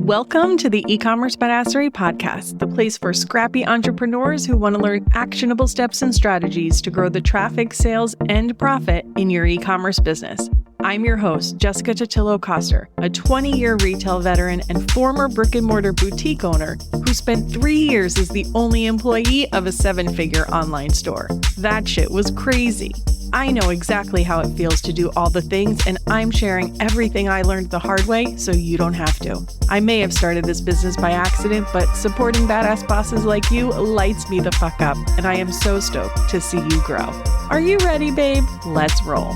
Welcome to the E-commerce Badassery Podcast, the place for scrappy entrepreneurs who want to learn actionable steps and strategies to grow the traffic, sales, and profit in your e-commerce business. I'm your host, Jessica Totillo-Coster, a 20-year retail veteran and former brick-and-mortar boutique owner who spent 3 years as the only employee of a 7-figure online store. That shit was crazy. I know exactly how it feels to do all the things, and I'm sharing everything I learned the hard way so you don't have to. I may have started this business by accident, but supporting badass bosses like you lights me the fuck up, and I am so stoked to see you grow. Are you ready, babe? Let's roll.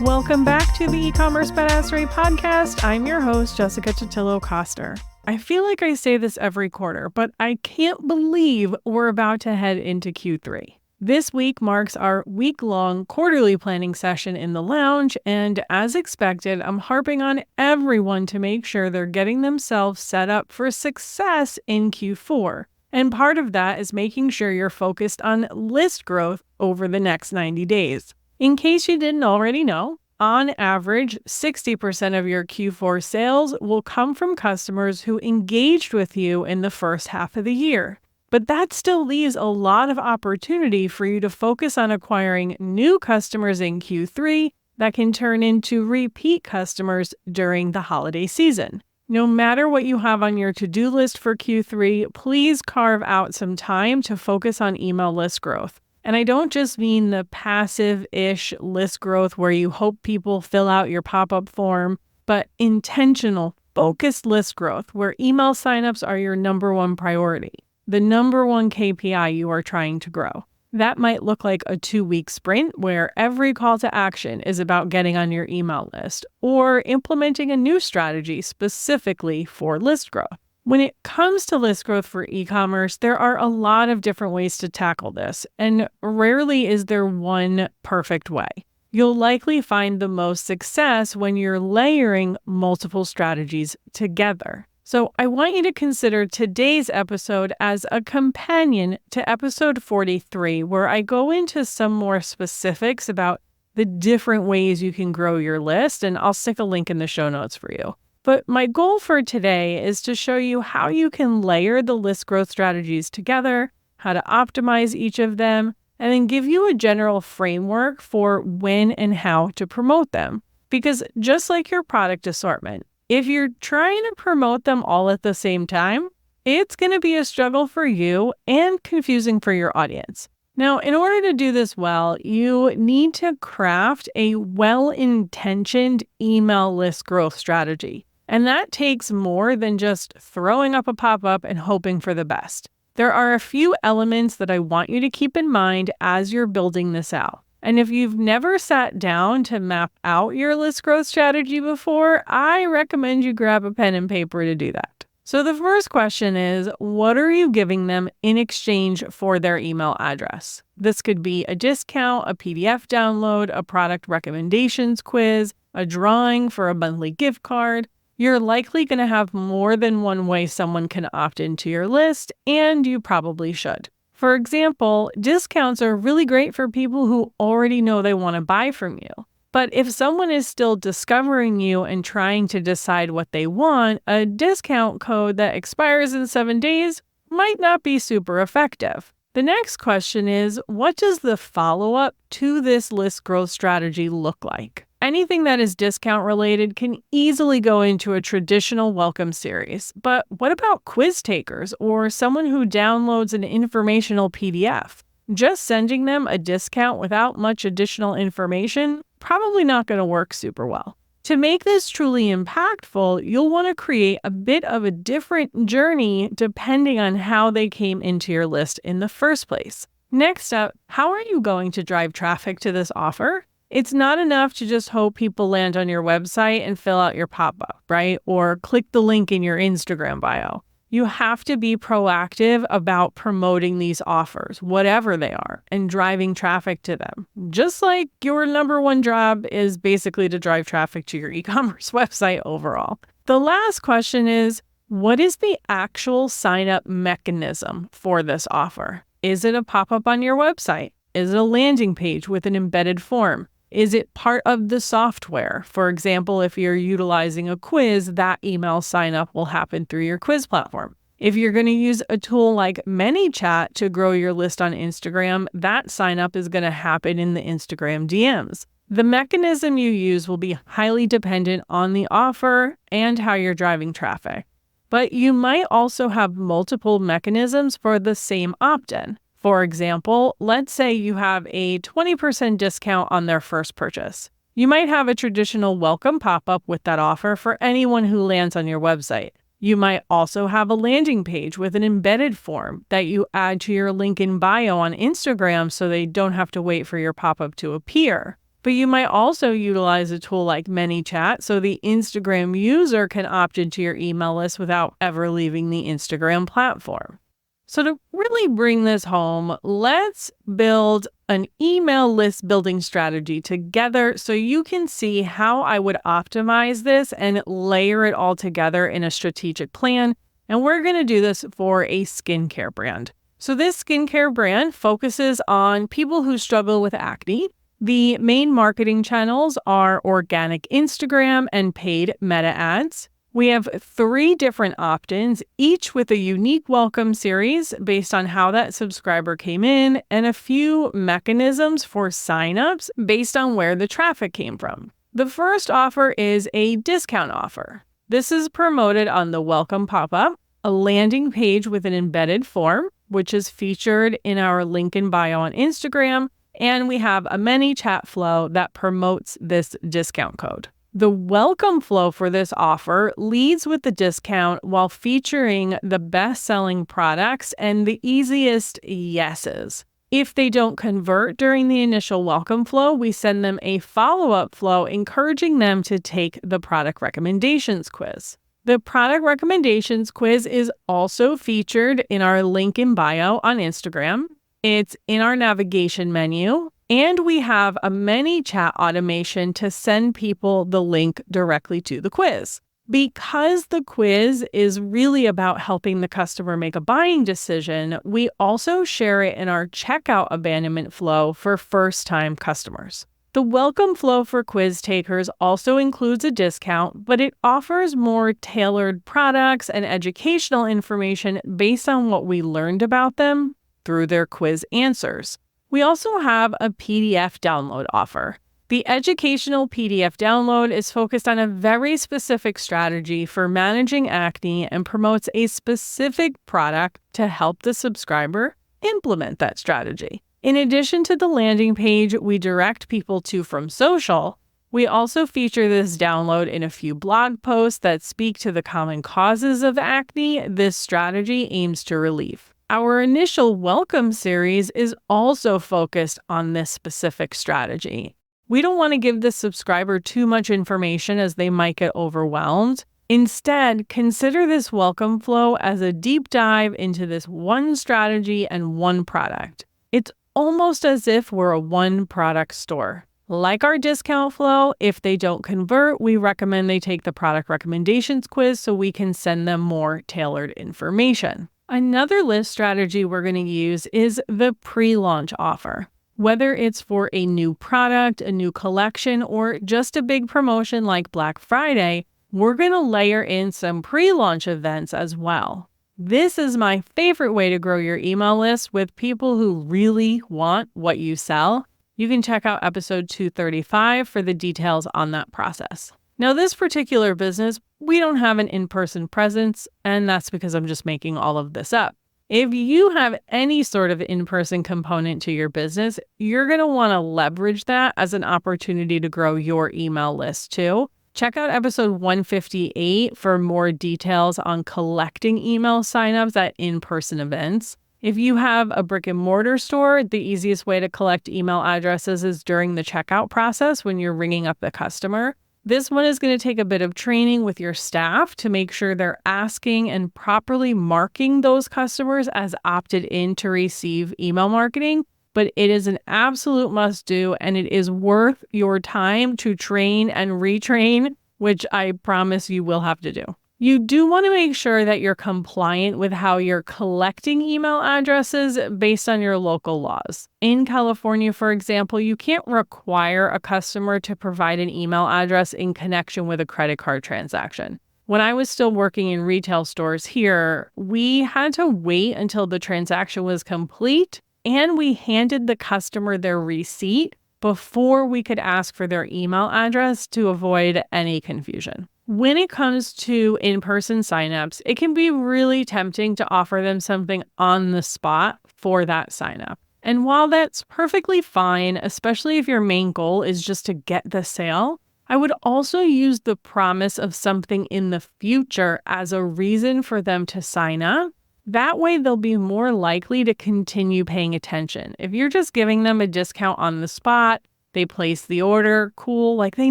Welcome back to the E-commerce Badassery Podcast. I'm your host, Jessica Totillo-Coster. I feel like I say this every quarter, but I can't believe we're about to head into Q3. This week marks our week-long quarterly planning session in the lounge, and as expected, I'm harping on everyone to make sure they're getting themselves set up for success in Q4. And part of that is making sure you're focused on list growth over the next 90 days. In case you didn't already know, on average, 60% of your Q4 sales will come from customers who engaged with you in the first half of the year. But that still leaves a lot of opportunity for you to focus on acquiring new customers in Q3 that can turn into repeat customers during the holiday season. No matter what you have on your to-do list for Q3, please carve out some time to focus on email list growth. And I don't just mean the passive-ish list growth where you hope people fill out your pop-up form, but intentional, focused list growth where email signups are your number one priority, the number one KPI you are trying to grow. That might look like a 2-week sprint where every call to action is about getting on your email list, or implementing a new strategy specifically for list growth. When it comes to list growth for e-commerce, there are a lot of different ways to tackle this, and rarely is there one perfect way. You'll likely find the most success when you're layering multiple strategies together. So I want you to consider today's episode as a companion to episode 43, where I go into some more specifics about the different ways you can grow your list, and I'll stick a link in the show notes for you. But my goal for today is to show you how you can layer the list growth strategies together, how to optimize each of them, and then give you a general framework for when and how to promote them. Because just like your product assortment, if you're trying to promote them all at the same time, it's going to be a struggle for you and confusing for your audience. Now, in order to do this well, you need to craft a well-intentioned email list growth strategy. And that takes more than just throwing up a pop-up and hoping for the best. There are a few elements that I want you to keep in mind as you're building this out. And if you've never sat down to map out your list growth strategy before, I recommend you grab a pen and paper to do that. So the first question is, what are you giving them in exchange for their email address? This could be a discount, a PDF download, a product recommendations quiz, a drawing for a monthly gift card. You're likely going to have more than one way someone can opt into your list, and you probably should. For example, discounts are really great for people who already know they want to buy from you. But if someone is still discovering you and trying to decide what they want, a discount code that expires in 7 days might not be super effective. The next question is, what does the follow-up to this list growth strategy look like? Anything that is discount related can easily go into a traditional welcome series. But what about quiz takers or someone who downloads an informational PDF? Just sending them a discount without much additional information, probably not going to work super well. To make this truly impactful, you'll want to create a bit of a different journey depending on how they came into your list in the first place. Next up, how are you going to drive traffic to this offer? It's not enough to just hope people land on your website and fill out your pop-up, right? Or click the link in your Instagram bio. You have to be proactive about promoting these offers, whatever they are, and driving traffic to them. Just like your number one job is basically to drive traffic to your e-commerce website overall. The last question is, what is the actual sign-up mechanism for this offer? Is it a pop-up on your website? Is it a landing page with an embedded form? Is it part of the software? For example, if you're utilizing a quiz, that email sign up will happen through your quiz platform. If you're going to use a tool like ManyChat to grow your list on Instagram, that sign up is going to happen in the Instagram DMs. The mechanism you use will be highly dependent on the offer and how you're driving traffic. But you might also have multiple mechanisms for the same opt-in. For example, let's say you have a 20% discount on their first purchase. You might have a traditional welcome pop-up with that offer for anyone who lands on your website. You might also have a landing page with an embedded form that you add to your link in bio on Instagram so they don't have to wait for your pop-up to appear. But you might also utilize a tool like ManyChat so the Instagram user can opt into your email list without ever leaving the Instagram platform. So to really bring this home, let's build an email list building strategy together so you can see how I would optimize this and layer it all together in a strategic plan. And we're going to do this for a skincare brand. So this skincare brand focuses on people who struggle with acne. The main marketing channels are organic Instagram and paid Meta ads. We have 3 different opt-ins, each with a unique welcome series based on how that subscriber came in, and a few mechanisms for signups based on where the traffic came from. The first offer is a discount offer. This is promoted on the welcome pop-up, a landing page with an embedded form, which is featured in our link in bio on Instagram, and we have a ManyChat flow that promotes this discount code. The welcome flow for this offer leads with the discount while featuring the best-selling products and the easiest yeses. If they don't convert during the initial welcome flow, we send them a follow-up flow encouraging them to take the product recommendations quiz. The product recommendations quiz is also featured in our link in bio on Instagram. It's in our navigation menu. And we have a ManyChat automation to send people the link directly to the quiz. Because the quiz is really about helping the customer make a buying decision, we also share it in our checkout abandonment flow for first-time customers. The welcome flow for quiz takers also includes a discount, but it offers more tailored products and educational information based on what we learned about them through their quiz answers. We also have a PDF download offer. The educational PDF download is focused on a very specific strategy for managing acne and promotes a specific product to help the subscriber implement that strategy. In addition to the landing page we direct people to from social, we also feature this download in a few blog posts that speak to the common causes of acne this strategy aims to relieve. Our initial welcome series is also focused on this specific strategy. We don't want to give the subscriber too much information as they might get overwhelmed. Instead, consider this welcome flow as a deep dive into this one strategy and one product. It's almost as if we're a one-product store. Like our discount flow, if they don't convert, we recommend they take the product recommendations quiz so we can send them more tailored information. Another list strategy we're going to use is the pre-launch offer. Whether it's for a new product, a new collection, or just a big promotion like Black Friday, we're going to layer in some pre-launch events as well. This is my favorite way to grow your email list with people who really want what you sell. You can check out episode 235 for the details on that process. Now, this particular business, we don't have an in-person presence, and that's because I'm just making all of this up. If you have any sort of in-person component to your business, you're going to want to leverage that as an opportunity to grow your email list too. Check out episode 158 for more details on collecting email signups at in-person events. If you have a brick and mortar store, the easiest way to collect email addresses is during the checkout process when you're ringing up the customer. This one is going to take a bit of training with your staff to make sure they're asking and properly marking those customers as opted in to receive email marketing, but it is an absolute must-do, and it is worth your time to train and retrain, which I promise you will have to do. You do want to make sure that you're compliant with how you're collecting email addresses based on your local laws. In California, for example, you can't require a customer to provide an email address in connection with a credit card transaction. When I was still working in retail stores here, we had to wait until the transaction was complete and we handed the customer their receipt before we could ask for their email address to avoid any confusion. When it comes to in-person signups, it can be really tempting to offer them something on the spot for that signup. And while that's perfectly fine, especially if your main goal is just to get the sale, I would also use the promise of something in the future as a reason for them to sign up. That way, they'll be more likely to continue paying attention. If you're just giving them a discount on the spot, they place the order, cool, like they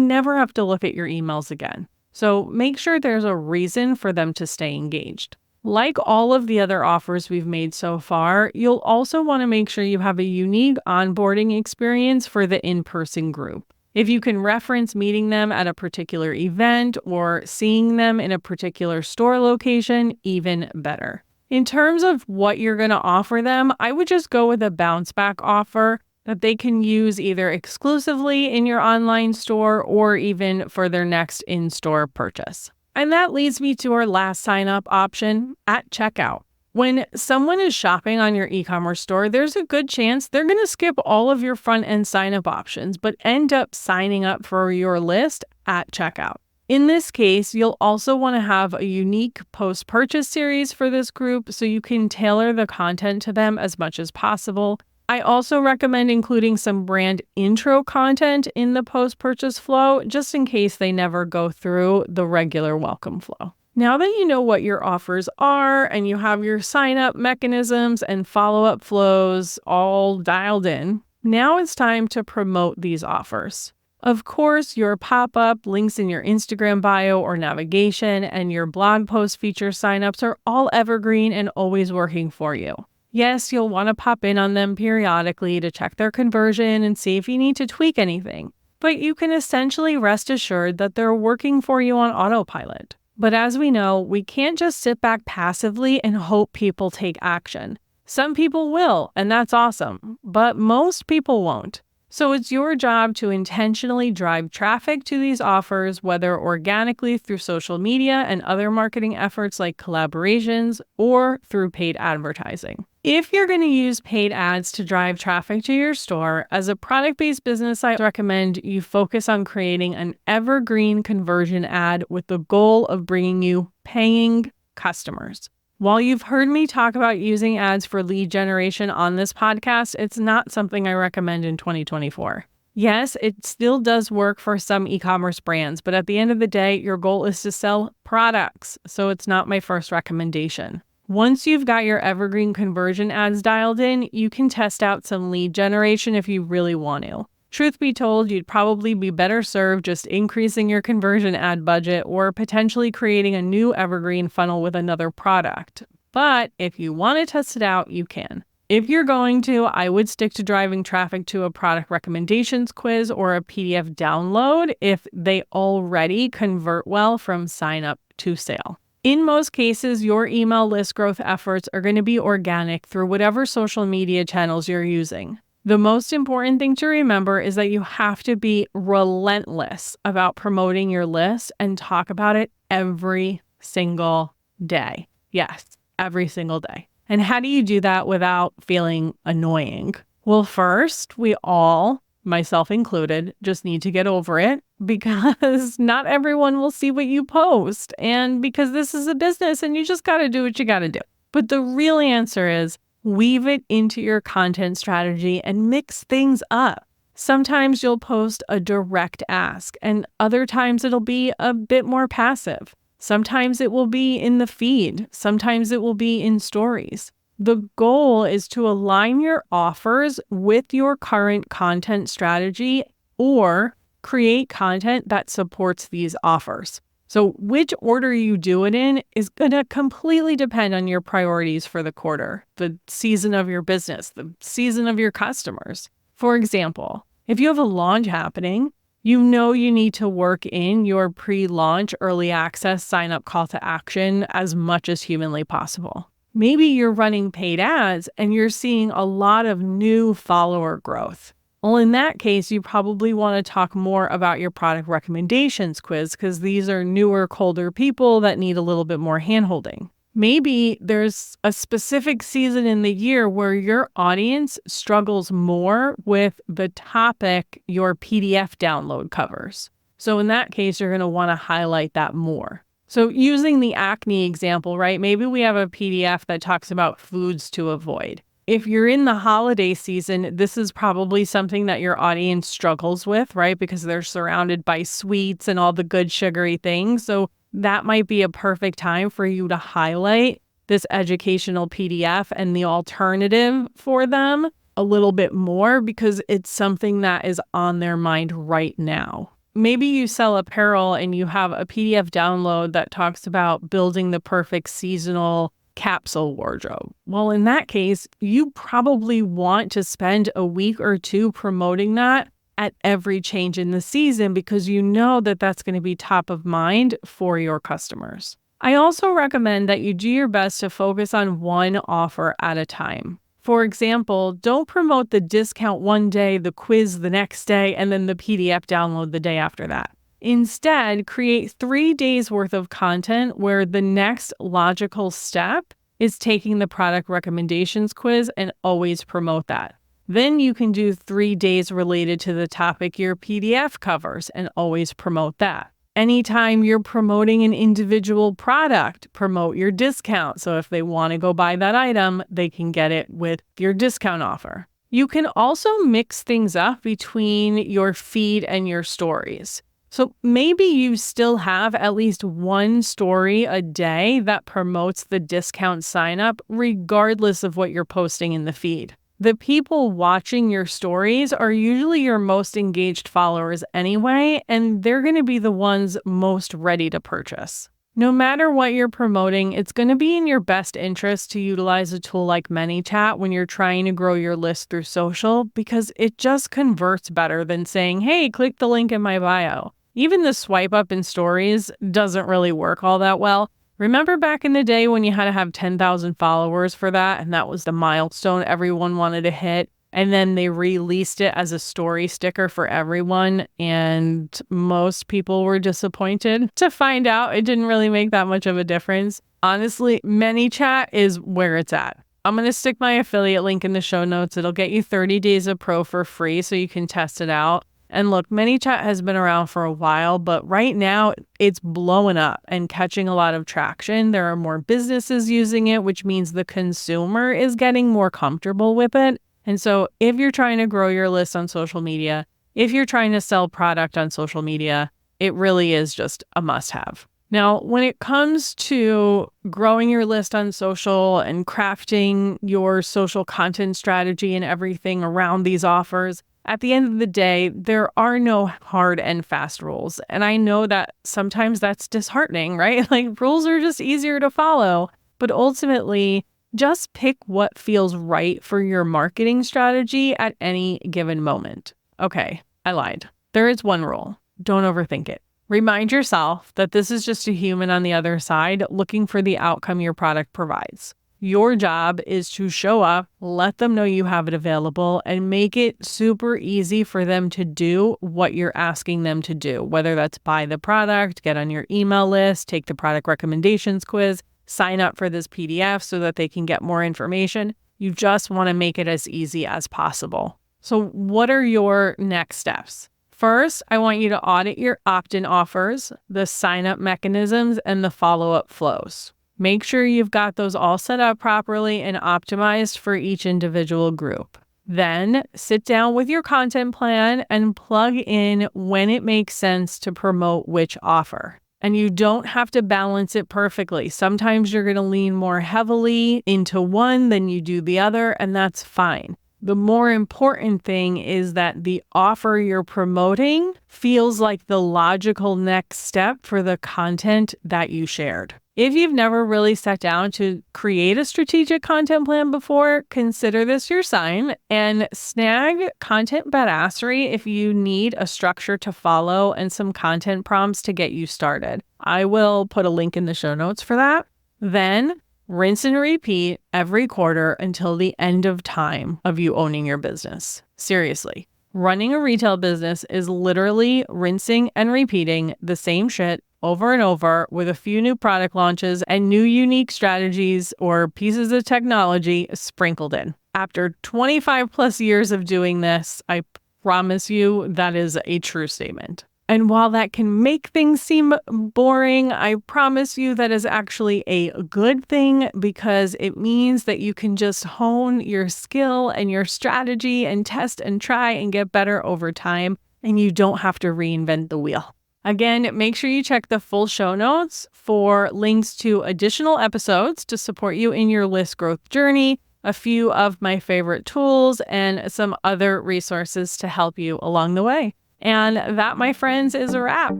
never have to look at your emails again. So make sure there's a reason for them to stay engaged. Like all of the other offers we've made so far, you'll also want to make sure you have a unique onboarding experience for the in-person group. If you can reference meeting them at a particular event or seeing them in a particular store location, even better. In terms of what you're going to offer them, I would just go with a bounce back offer that they can use either exclusively in your online store or even for their next in-store purchase. And that leads me to our last sign-up option, at checkout. When someone is shopping on your e-commerce store, there's a good chance they're going to skip all of your front-end sign-up options, but end up signing up for your list at checkout. In this case, you'll also want to have a unique post-purchase series for this group so you can tailor the content to them as much as possible. I also recommend including some brand intro content in the post-purchase flow, just in case they never go through the regular welcome flow. Now that you know what your offers are and you have your sign-up mechanisms and follow-up flows all dialed in, now it's time to promote these offers. Of course, your pop-up, links in your Instagram bio or navigation, and your blog post feature signups are all evergreen and always working for you. Yes, you'll want to pop in on them periodically to check their conversion and see if you need to tweak anything, but you can essentially rest assured that they're working for you on autopilot. But as we know, we can't just sit back passively and hope people take action. Some people will, and that's awesome, but most people won't. So it's your job to intentionally drive traffic to these offers, whether organically through social media and other marketing efforts like collaborations or through paid advertising. If you're going to use paid ads to drive traffic to your store, as a product-based business, I recommend you focus on creating an evergreen conversion ad with the goal of bringing you paying customers. While you've heard me talk about using ads for lead generation on this podcast, it's not something I recommend in 2024. Yes, it still does work for some e-commerce brands, but at the end of the day, your goal is to sell products, so it's not my first recommendation. Once you've got your evergreen conversion ads dialed in, you can test out some lead generation if you really want to. Truth be told, you'd probably be better served just increasing your conversion ad budget or potentially creating a new evergreen funnel with another product. But if you want to test it out, you can. If you're going to, I would stick to driving traffic to a product recommendations quiz or a PDF download if they already convert well from sign up to sale. In most cases, your email list growth efforts are going to be organic through whatever social media channels you're using. The most important thing to remember is that you have to be relentless about promoting your list and talk about it every single day. Yes, every single day. And how do you do that without feeling annoying? Well, first, we all, myself included, just need to get over it because not everyone will see what you post. And because this is a business and you just got to do what you got to do. But the real answer is weave it into your content strategy and mix things up. Sometimes you'll post a direct ask, and other times it'll be a bit more passive. Sometimes it will be in the feed. Sometimes it will be in stories. The goal is to align your offers with your current content strategy or create content that supports these offers. So which order you do it in is going to completely depend on your priorities for the quarter, the season of your business, the season of your customers. For example, if you have a launch happening, You know you need to work in your pre-launch early access sign-up call to action as much as humanly possible. Maybe you're running paid ads and you're seeing a lot of new follower growth. Well, in that case, you probably want to talk more about your product recommendations quiz because these are newer, colder people that need a little bit more handholding. Maybe there's a specific season in the year where your audience struggles more with the topic your PDF download covers. So in that case, you're going to want to highlight that more. So using the acne example, right? Maybe we have a PDF that talks about foods to avoid. If you're in the holiday season, this is probably something that your audience struggles with, right? Because they're surrounded by sweets and all the good sugary things. So that might be a perfect time for you to highlight this educational PDF and the alternative for them a little bit more because it's something that is on their mind right now. Maybe you sell apparel and you have a PDF download that talks about building the perfect seasonal capsule wardrobe. Well, in that case, you probably want to spend a week or two promoting that at every change in the season because you know that that's going to be top of mind for your customers. I also recommend that you do your best to focus on one offer at a time. For example, don't promote the discount one day, the quiz the next day, and then the PDF download the day after that. Instead, create 3 days worth of content where the next logical step is taking the product recommendations quiz and always promote that. Then you can do 3 days related to the topic your PDF covers and always promote that. Anytime you're promoting an individual product, promote your discount. So if they want to go buy that item, they can get it with your discount offer. You can also mix things up between your feed and your stories. So maybe you still have at least one story a day that promotes the discount sign up, regardless of what you're posting in the feed. The people watching your stories are usually your most engaged followers anyway, and they're going to be the ones most ready to purchase. No matter what you're promoting, it's going to be in your best interest to utilize a tool like ManyChat when you're trying to grow your list through social because it just converts better than saying, hey, click the link in my bio. Even the swipe up in stories doesn't really work all that well. Remember back in the day when you had to have 10,000 followers for that, and that was the milestone everyone wanted to hit, and then they released it as a story sticker for everyone, and most people were disappointed to find out it didn't really make that much of a difference. Honestly, ManyChat is where it's at. I'm going to stick my affiliate link in the show notes. It'll get you 30 days of Pro for free so you can test it out. And look, ManyChat has been around for a while, but right now it's blowing up and catching a lot of traction. There are more businesses using it, which means the consumer is getting more comfortable with it. And so if you're trying to grow your list on social media, if you're trying to sell product on social media, it really is just a must-have. Now, when it comes to growing your list on social and crafting your social content strategy and everything around these offers, at the end of the day, there are no hard and fast rules. And I know that sometimes that's disheartening, right? Like rules are just easier to follow. But ultimately, just pick what feels right for your marketing strategy at any given moment. Okay, I lied. There is one rule. Don't overthink it. Remind yourself that this is just a human on the other side looking for the outcome your product provides. Your job is to show up, let them know you have it available, and make it super easy for them to do what you're asking them to do, whether that's buy the product, get on your email list, take the product recommendations quiz, sign up for this PDF so that they can get more information. You just want to make it as easy as possible. So what are your next steps? First, I want you to audit your opt-in offers, the sign-up mechanisms, and the follow-up flows. Make sure you've got those all set up properly and optimized for each individual group. Then sit down with your content plan and plug in when it makes sense to promote which offer. And you don't have to balance it perfectly. Sometimes you're going to lean more heavily into one than you do the other, and that's fine. The more important thing is that the offer you're promoting feels like the logical next step for the content that you shared. If you've never really sat down to create a strategic content plan before, consider this your sign and snag Content Badassery if you need a structure to follow and some content prompts to get you started. I will put a link in the show notes for that. Then rinse and repeat every quarter until the end of time of you owning your business. Seriously. Running a retail business is literally rinsing and repeating the same shit over and over with a few new product launches and new unique strategies or pieces of technology sprinkled in. After 25 plus years of doing this, I promise you that is a true statement. And while that can make things seem boring, I promise you that is actually a good thing because it means that you can just hone your skill and your strategy and test and try and get better over time, and you don't have to reinvent the wheel. Again, make sure you check the full show notes for links to additional episodes to support you in your list growth journey, a few of my favorite tools, and some other resources to help you along the way. And that, my friends, is a wrap.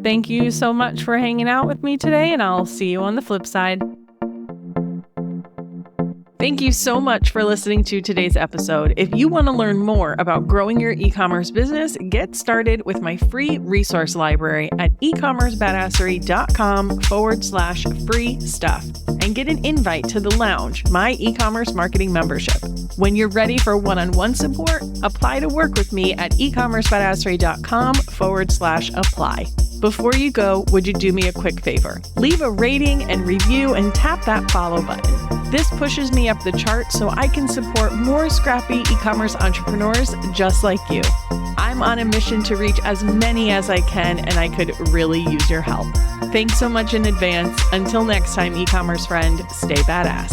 Thank you so much for hanging out with me today, and I'll see you on the flip side. Thank you so much for listening to today's episode. If you want to learn more about growing your e-commerce business, get started with my free resource library at ecommercebadassery.com/free stuff and get an invite to the Lounge, my e-commerce marketing membership. When you're ready for one-on-one support, apply to work with me at ecommercebadassery.com/apply. Before you go, would you do me a quick favor? Leave a rating and review and tap that follow button. This pushes me up the chart so I can support more scrappy e-commerce entrepreneurs just like you. I'm on a mission to reach as many as I can, and I could really use your help. Thanks so much in advance. Until next time, e-commerce friend, stay badass.